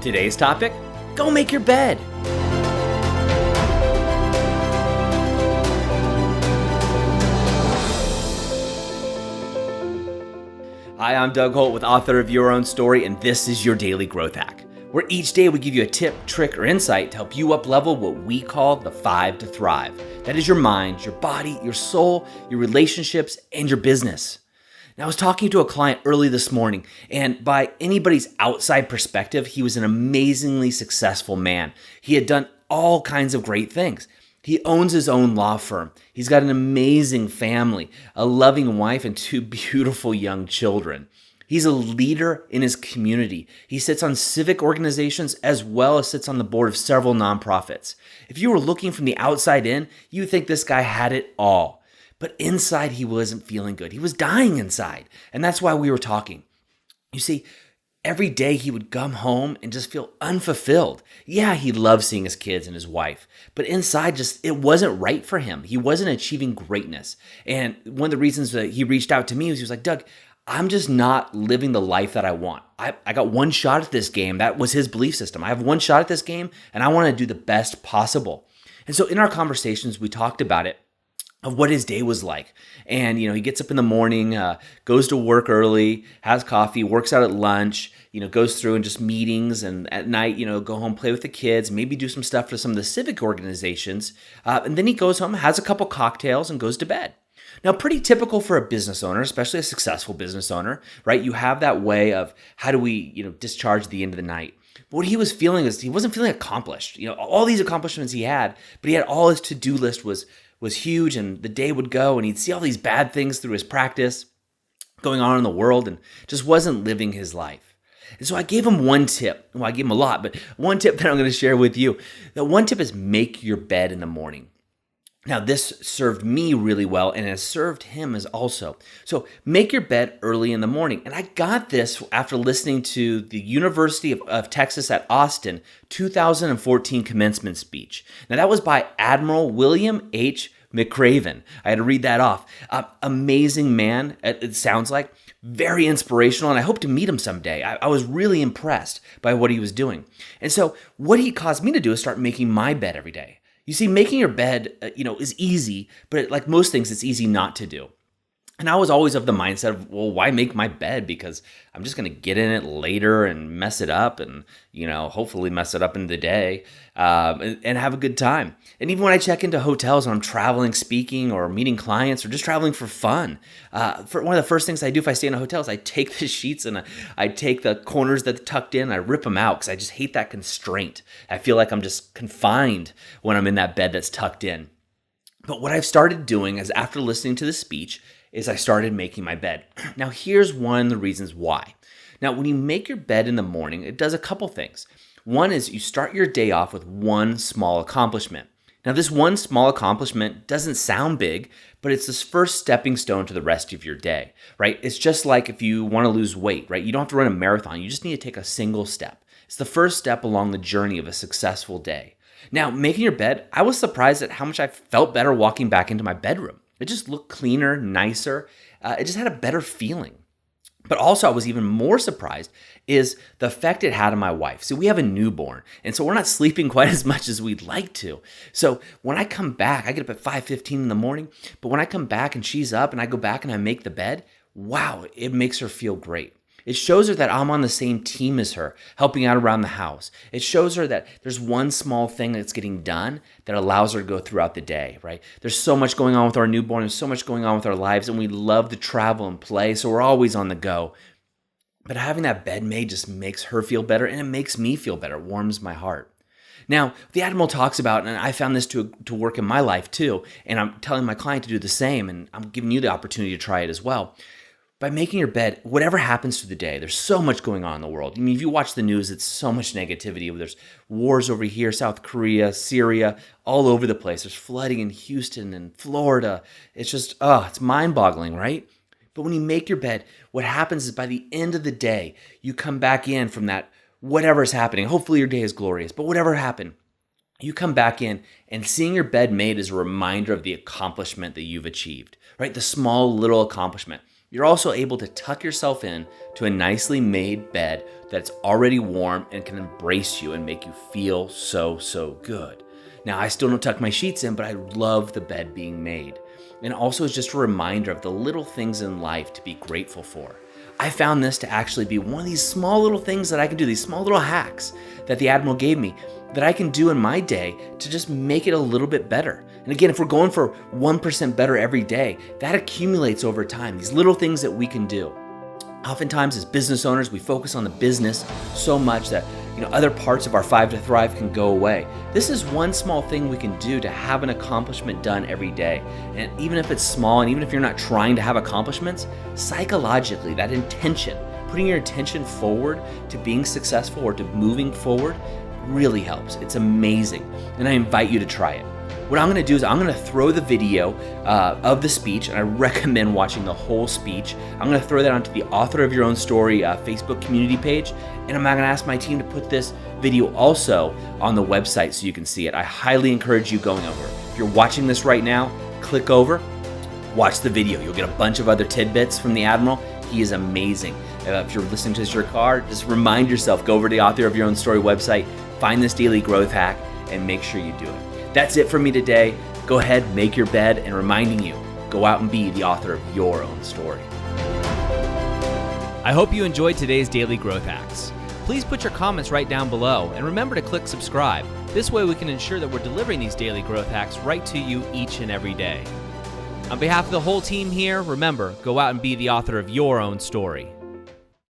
Today's topic, go make your bed. Hi, I'm Doug Holt, author of Your Own Story, and this is your Daily Growth Hack, where each day we give you a tip, trick, or insight to help you up-level what we call the 5 to Thrive. That is your mind, your body, your soul, your relationships, and your business. Now, I was talking to a client early this morning, and by anybody's outside perspective, he was an amazingly successful man. He had done all kinds of great things. He owns his own law firm. He's got an amazing family, a loving wife, and 2 beautiful young children. He's a leader in his community. He sits on civic organizations as well as sits on the board of several nonprofits. If you were looking from the outside in, you would think this guy had it all. But inside, he wasn't feeling good. He was dying inside. And that's why we were talking. You see, every day he would come home and just feel unfulfilled. Yeah, he loved seeing his kids and his wife, but inside it wasn't right for him. He wasn't achieving greatness. And one of the reasons that he reached out to me was he was like, Doug, I'm just not living the life that I want. I got one shot at this game. That was his belief system. I have one shot at this game and I want to do the best possible. And so in our conversations, we talked about it, of what his day was like. And, he gets up in the morning, goes to work early, has coffee, works out at lunch, goes through and just meetings, and at night, go home, play with the kids, maybe do some stuff for some of the civic organizations. And then he goes home, has a couple cocktails, and goes to bed. Now, pretty typical for a business owner, especially a successful business owner, right? You have that way of how do we, discharge the end of the night. But what he was feeling is he wasn't feeling accomplished. All these accomplishments he had, but he had all his to-do list was huge, and the day would go and he'd see all these bad things through his practice going on in the world and just wasn't living his life. And so I gave him one tip. Well, I gave him a lot, but one tip that I'm going to share with you. The one tip is make your bed in the morning. Now, this served me really well and has served him as also. So make your bed early in the morning. And I got this after listening to the University of Texas at Austin 2014 commencement speech. Now, that was by Admiral William H. McRaven. I had to read that off. Amazing man, it sounds like. Very inspirational, and I hope to meet him someday. I was really impressed by what he was doing. And so what he caused me to do is start making my bed every day. You see, making your bed, is easy, but like most things, it's easy not to do. And I was always of the mindset of, well, why make my bed? Because I'm just going to get in it later and mess it up and, hopefully mess it up in the day and have a good time. And even when I check into hotels when I'm traveling, speaking, or meeting clients, or just traveling for fun, for one of the first things I do if I stay in a hotel is I take the sheets and I take the corners that are tucked in, I rip them out because I just hate that constraint. I feel like I'm just confined when I'm in that bed that's tucked in. But what I've started doing is after listening to the speech is I started making my bed. Now, here's one of the reasons why. Now, when you make your bed in the morning, it does a couple things. One is you start your day off with one small accomplishment. Now, this one small accomplishment doesn't sound big, but it's this first stepping stone to the rest of your day, right? It's just like if you want to lose weight, right? You don't have to run a marathon. You just need to take a single step. It's the first step along the journey of a successful day. Now, making your bed, I was surprised at how much I felt better walking back into my bedroom. It just looked cleaner, nicer. It just had a better feeling. But also, I was even more surprised is the effect it had on my wife. So we have a newborn, and so we're not sleeping quite as much as we'd like to. So when I come back, I get up at 5:15 in the morning, but when I come back and she's up and I go back and I make the bed, wow, it makes her feel great. It shows her that I'm on the same team as her, helping out around the house. It shows her that there's one small thing that's getting done that allows her to go throughout the day, right? There's so much going on with our newborn. There's so much going on with our lives, and we love to travel and play, so we're always on the go. But having that bed made just makes her feel better, and it makes me feel better. It warms my heart. Now, the Admiral talks about, and I found this to work in my life too, and I'm telling my client to do the same, and I'm giving you the opportunity to try it as well. By making your bed, whatever happens through the day, there's so much going on in the world. I mean, if you watch the news, it's so much negativity. There's wars over here, South Korea, Syria, all over the place. There's flooding in Houston and Florida. It's just, it's mind-boggling, right? But when you make your bed, what happens is by the end of the day, you come back in from that, whatever's happening. Hopefully your day is glorious, but whatever happened, you come back in and seeing your bed made is a reminder of the accomplishment that you've achieved, right? The small little accomplishment. You're also able to tuck yourself in to a nicely made bed that's already warm and can embrace you and make you feel so good. Now, I still don't tuck my sheets in, but I love the bed being made. And also it's just a reminder of the little things in life to be grateful for. I found this to actually be one of these small little things that I can do, these small little hacks that the Admiral gave me that I can do in my day to just make it a little bit better. And again, if we're going for 1% better every day, that accumulates over time, these little things that we can do. Oftentimes as business owners, we focus on the business so much that other parts of our 5 to Thrive can go away. This is one small thing we can do to have an accomplishment done every day. And even if it's small, and even if you're not trying to have accomplishments, psychologically, that intention, putting your attention forward to being successful or to moving forward really helps. It's amazing. And I invite you to try it. What I'm gonna do is I'm gonna throw the video of the speech, and I recommend watching the whole speech. I'm gonna throw that onto the Author of Your Own Story Facebook community page, and I'm gonna ask my team to put this video also on the website so you can see it. I highly encourage you going over. If you're watching this right now, click over, watch the video. You'll get a bunch of other tidbits from the Admiral. He is amazing. If you're listening to this in your car, just remind yourself, go over to the Author of Your Own Story website, find this daily growth hack, and make sure you do it. That's it for me today. Go ahead, make your bed, and reminding you, go out and be the author of your own story. I hope you enjoyed today's Daily Growth Hacks. Please put your comments right down below, and remember to click subscribe. This way we can ensure that we're delivering these daily growth hacks right to you each and every day. On behalf of the whole team here, remember, go out and be the author of your own story.